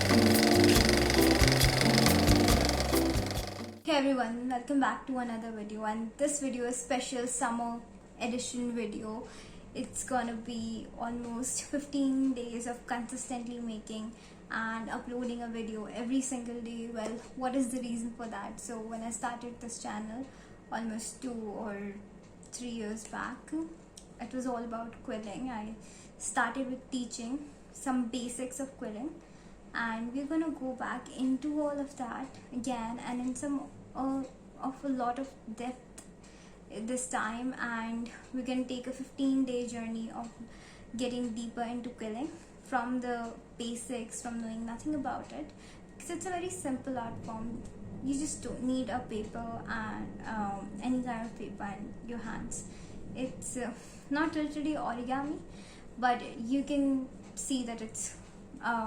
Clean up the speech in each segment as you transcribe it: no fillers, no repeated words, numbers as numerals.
Hey everyone, welcome back to another video, and this video is special summer edition video. It's gonna be almost 15 days of consistently making and uploading a video every single day. Well, what is the reason for that? So when I started this channel almost 2 or 3 years back, it was all about quilling. I started with teaching some basics of quilling, and we're gonna go back into all of that again and in some of a lot of depth this time, and we're gonna take a 15-day journey of getting deeper into quilling from the basics, from knowing nothing about it, because it's a very simple art form. You just don't need a paper and any kind of paper and your hands. It's not literally origami, but you can see that it's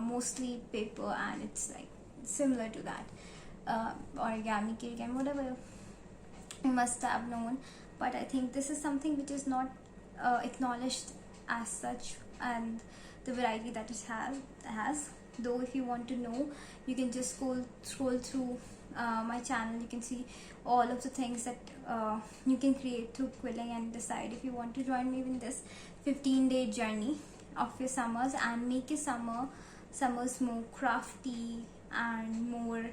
mostly paper, and it's like similar to that origami, kirigami, whatever you must have known. But I think this is something which is not acknowledged as such, and the variety that it has. Though if you want to know, you can just scroll through my channel. You can see all of the things that you can create through quilling, and decide if you want to join me in this 15-day journey of your summers and make your summers more crafty and more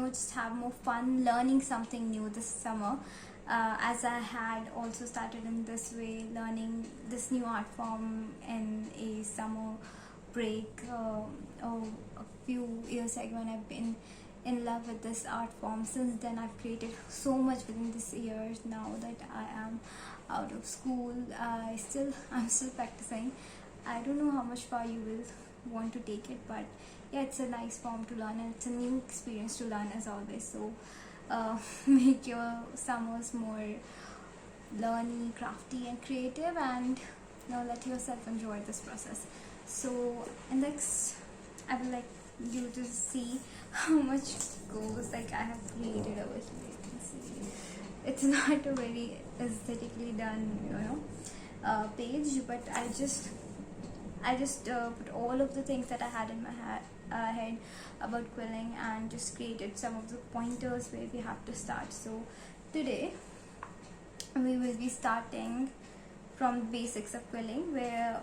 just have more fun learning something new this summer, as I had also started in this way, learning this new art form in a summer break a few years ago, and I've been in love with this art form since then. I've created so much within this year. Now that I am out of school, I'm still practicing. I don't know how much far you will want to take it, but yeah, it's a nice form to learn, and it's a new experience to learn as always. So make your summers more learny, crafty and creative, and let yourself enjoy this process. So next, I would like you to see how much goes like I have created over here. You can see it's not a very aesthetically done page, but I just put all of the things that I had in my head about quilling, and just created some of the pointers where we have to start. So today we will be starting from the basics of quilling, where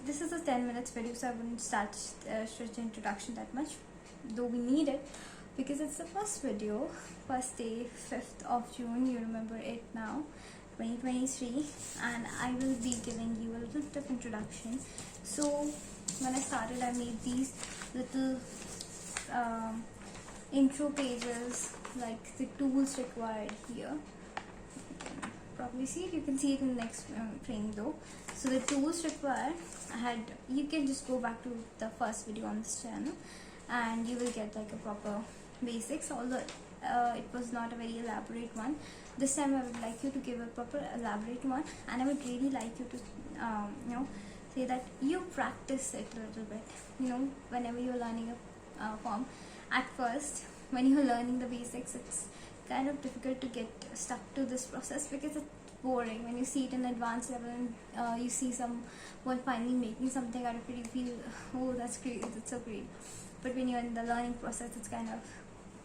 this is a 10 minutes video, so I wouldn't start stretch introduction that much, though we need it because it's the first video, first day, 5th of June, you remember it now, 2023, and I will be giving you a little bit of introduction. So when I started, I made these little intro pages, like the tools required here. You can probably see it, you can see it in the next frame though. So the tools required, you can just go back to the first video on this channel and you will get like a proper basics, although it was not a very elaborate one. This time I would like you to give a proper elaborate one, and I would really like you to say that you practice it a little bit. Whenever you're learning a form, at first when you're learning the basics, it's kind of difficult to get stuck to this process because it's boring. When you see it in advanced level and you see someone finally making something out of it, you feel, oh, that's great, that's so great. But when you're in the learning process, it's kind of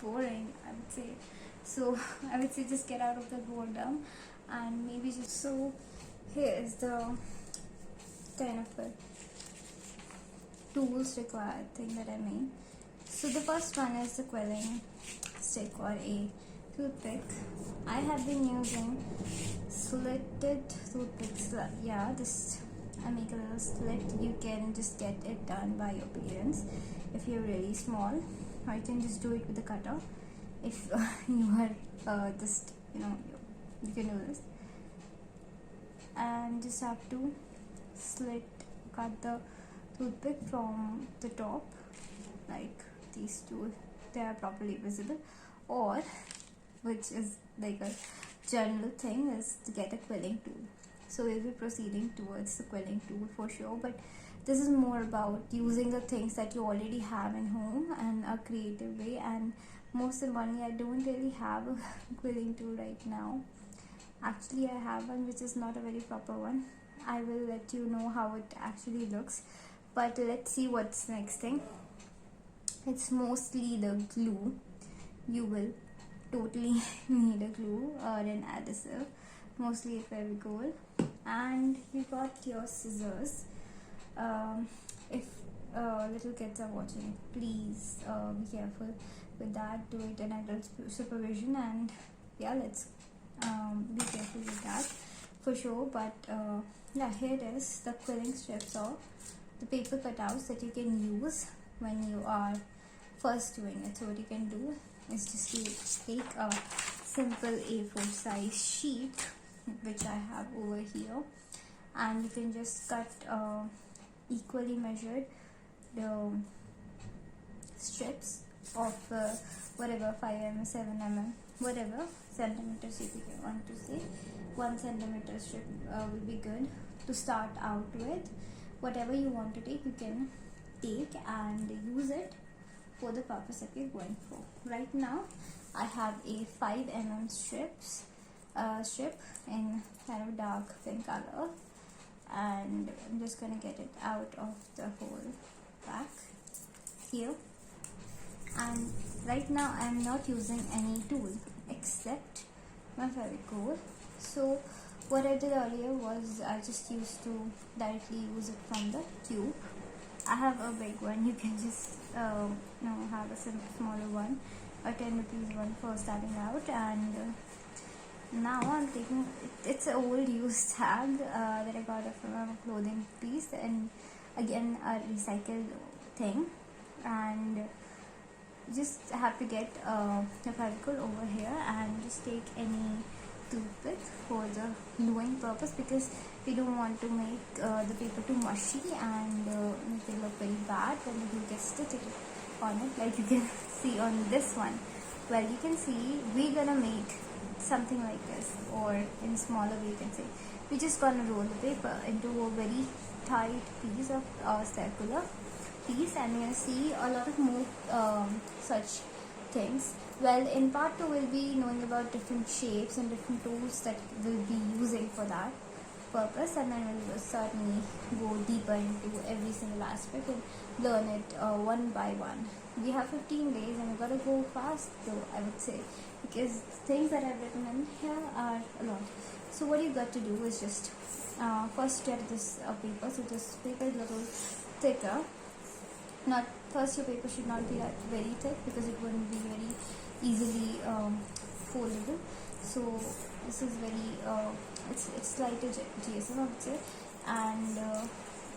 boring, I would say. So I would say just get out of the boredom and maybe just. So here is the kind of the tools required thing that I made. So the first one is the quilling stick or a toothpick. I have been using slitted toothpicks. Yeah, I make a little slit. You can just get it done by your parents if you're really small, or you can just do it with a cutter if you are just you can do this, and just have to cut the toothpick from the top, like these two, they are properly visible, or which is like a general thing, is to get a quilling tool. So we'll be proceeding towards the quilling tool for sure, but this is more about using the things that you already have in home in a creative way. And most importantly, I don't really have a quilling tool right now. Actually, I have one which is not a very proper one. I will let you know how it actually looks, but let's see what's next thing. it's mostly the glue. You will totally need a glue or an adhesive, mostly a Fevicol, and you got your scissors. If little kids are watching, please be careful with that. Do it in adult supervision, and yeah, let's be careful with that for sure. But yeah, here it is, the quilling strips or the paper cutouts that you can use when you are first doing it. So what you can do is just to take a simple A4 size sheet, which I have over here, and you can just cut equally measured the strips of whatever 5 mm, 7 mm, whatever centimeters if you want to say. 1 centimeter strip will be good to start out with. Whatever you want to take, you can take and use it for the purpose that you're going for. Right now I have a 5 mm strip in kind of dark pink color, and I'm just gonna get it out of the whole pack here. And right now I'm not using any tool except my Fevicol. So what I did earlier was I just used to directly use it from the tube. I have a big one. You can just have a smaller one, a 10 rupees one for starting out. And now I'm taking it's an old used tag that I got from a clothing piece, and again a recycled thing, and just have to get the Fevicol over here and just take any toothpick for the gluing purpose, because we don't want to make the paper too mushy and make it look very bad when the glue gets stitched on it, like you can see on this one. Well, you can see we're gonna make something like this, or in smaller way you can say we're just gonna roll the paper into a very tight piece of circular piece, and you're gonna see a lot of more such things. Well, in part 2 we'll be knowing about different shapes and different tools that we'll be using for that purpose, and then we'll certainly go deeper into every single aspect and learn it one by one. We have 15 days and we've got to go fast though, I would say, because things that I've written in here are a lot. So what you got to do is just first get this paper. So this paper is a little thicker. Not first, your paper should not be that very thick because it wouldn't be very easily foldable. So this is very it's lighter GSM, I would say. And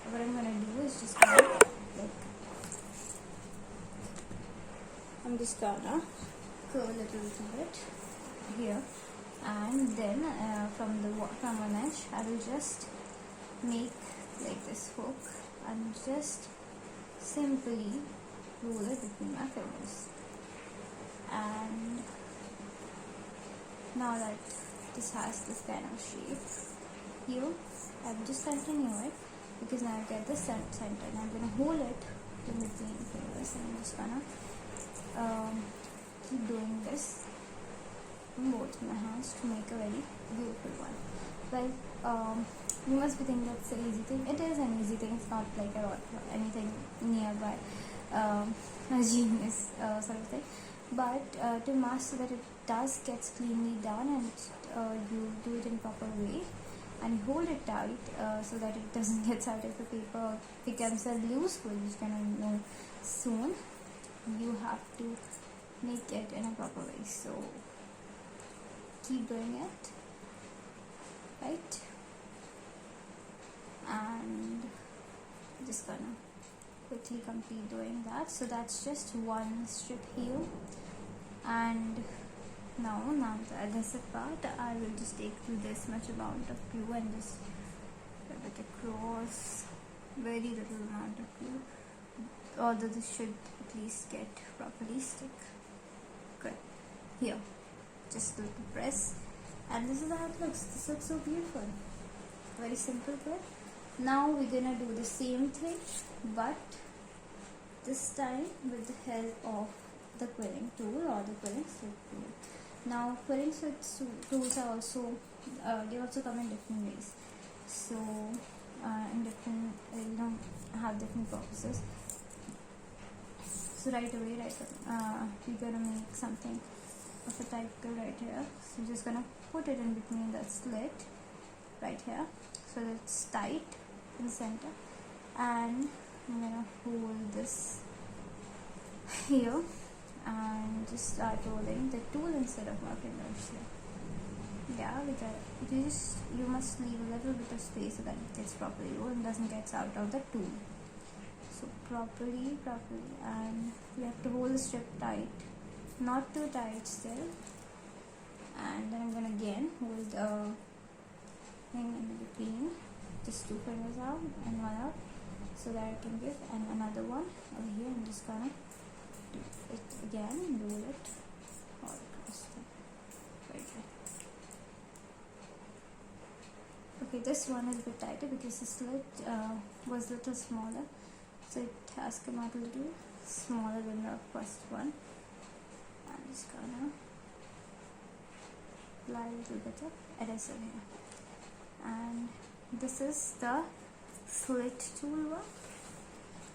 what I'm gonna do is just I'm just gonna curl a little bit here, and then from one edge I will just make like this hook and just simply roll it between my fingers. And now that this has this kind of shape here, I will just continue it, because now I get the center, and I'm going to hold it in between fingers, and I'm just gonna keep doing this in both my hands to make a very beautiful one. Well, you must be thinking that's an easy thing. It is an easy thing. It's not like anything nearby a genius sort of thing. But to master that, it does gets cleanly done, and you do it in proper way, and you hold it tight so that it doesn't get out of the paper, becomes a loose wool, which you're gonna know soon. You have to make it in a proper way. So keep doing it, right? And just gonna quickly complete doing that. So that's just one strip here, and now the adhesive part, I will just take this much amount of glue and just rub it across. Very little amount of glue, although this should at least get properly stick. Good. Here, just do the press, and this is how it looks. This looks so beautiful. Very simple, good. Now we're gonna do the same thing, but this time with the help of the quilling tool or the quilling slip tool. Now quilling slip tools are also they also come in different ways. So in different have different purposes. So right away, we're gonna make something of a type quill right here. So I'm just gonna put it in between the slit right here, so that it's tight in the center, and I'm gonna hold this here and just start rolling the tool instead of my fingers here. Yeah, you must leave a little bit of space so that it gets properly rolled and doesn't get out of the tool. So properly, and we have to hold the strip tight, not too tight still. And then I'm gonna again hold the thing in between, just 2 fingers out and 1 out, so that I can give, and another one over here. I'm just gonna do it again and roll it all across right there. Okay, this one is a bit tighter because the slit was a little smaller, so it has come out a little smaller than the first one. I'm just gonna apply a little bit of adhesive here, and this is the slit tool one,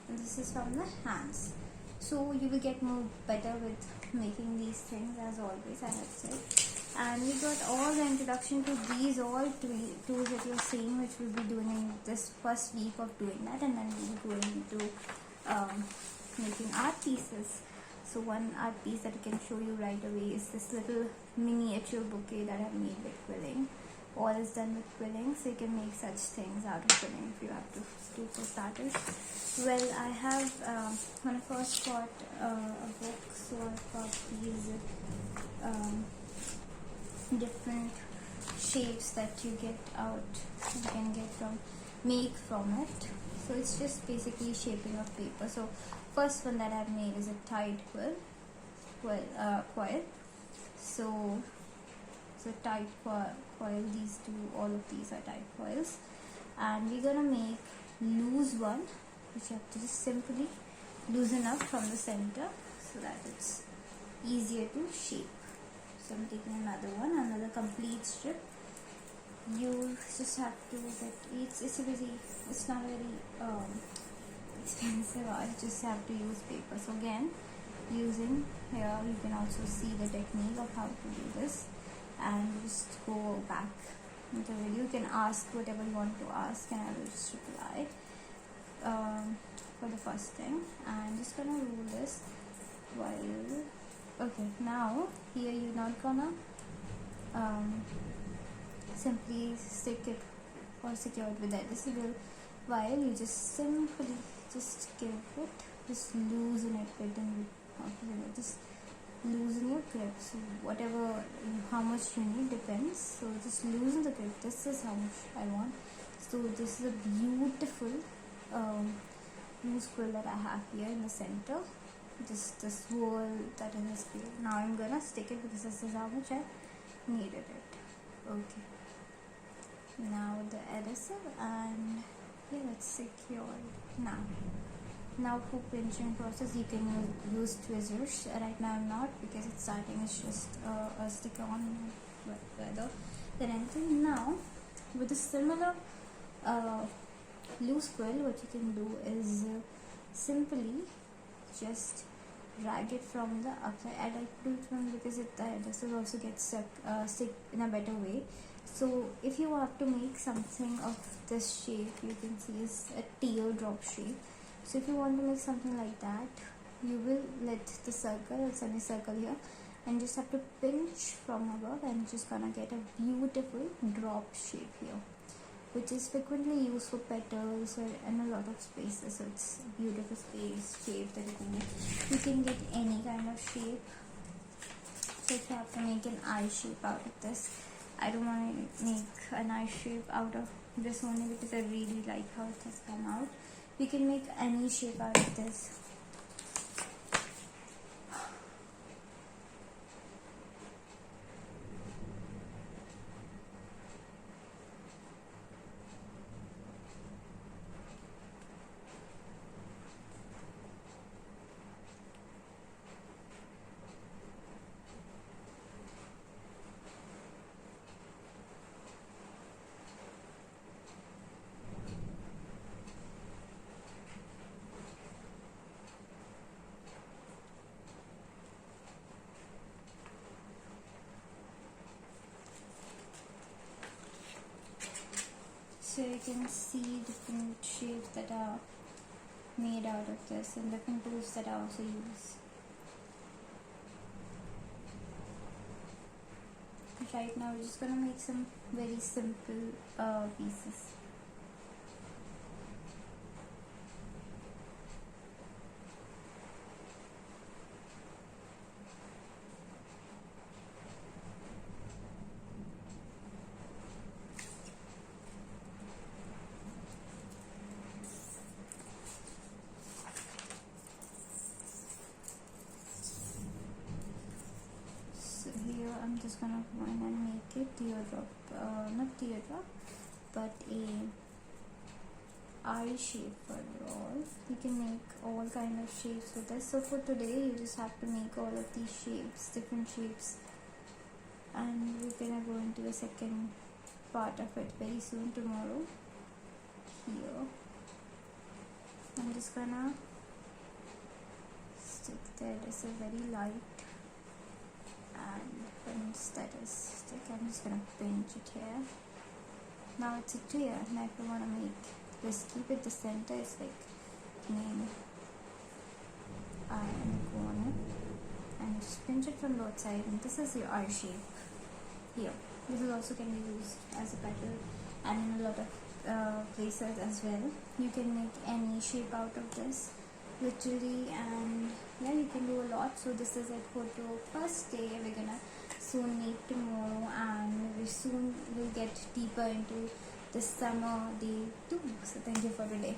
and this is from the hands. So you will get more better with making these things, as always I have said. And we got all the introduction to these all three tools that you're seeing, which we'll be doing in this first week of doing that, and then we'll be going into making art pieces. So one art piece that I can show you right away is this little miniature bouquet that I've made with quilling. All is done with quilling, so you can make such things out of quilling if you have to do for starters. Well, I have when I first got a book, so I've got these different shapes that you can make from it. So it's just basically shaping of paper. So first one that I've made is a tied coil. So tied coil, all of these are tied coils, and we're gonna make loose one, which you have to just simply loosen up from the center so that it's easier to shape. So I'm taking another complete strip. You just have to get it's not very expensive. I just have to use paper. So again, using here, you can also see the technique of how to do this, and just go back into the video. You can ask whatever you want to ask, and I will just reply for the first thing. And just gonna roll this while. Okay, now here you're not gonna simply stick it or secure it with adhesive, while you just simply just give it, just loosen it with just loosen your grip. So whatever, how much you need depends. So just loosen the grip. This is how much I want. So this is a beautiful loose quill that I have here in the center. Just this wall that is this quill. Now I'm gonna stick it because this is how much I needed it. Okay. Now the adhesive, and yeah, it's secured. Now for pinching process, you can use tweezers. Right now I'm not, because it's starting. It's just a sticker on rather than anything. Now with a similar loose quill, what you can do is simply just drag it from the upside. I like to do it from, because the adhesive also gets stick in a better way. So if you want to make something of this shape, you can see is a teardrop shape. So if you want to make something like that, you will let the semicircle here, and just have to pinch from above, and just gonna get a beautiful drop shape here, which is frequently used for petals or in a lot of spaces. So it's a beautiful shape that you can make. You can get any kind of shape. So if you have to make an eye shape out of this, I don't want to make an eye shape out of this only because I really like how it has come out. We can make any shape out of this. So you can see different shapes that are made out of this and different tools that I also use. Right now we're just gonna make some very simple pieces. So here I'm just gonna go in and make it teardrop, not teardrop, but a eye shape for all. You can make all kind of shapes with this. So for today you just have to make all of these shapes, different shapes, and we're gonna go into the second part of it very soon tomorrow. Here I'm just gonna stick there. This is very light, and once that is stick, I'm just gonna pinch it here. Now it's clear. Now if I want to make this, keep it the center, it's like name eye in the corner, and just pinch it from both sides, and this is your eye shape here. This is also can be used as a petal and in a lot of places as well. You can make any shape out of this literally, and yeah, you can do a lot. So this is it for the first day. We're gonna soon meet tomorrow, and we soon will get deeper into the summer day 2. So thank you for today.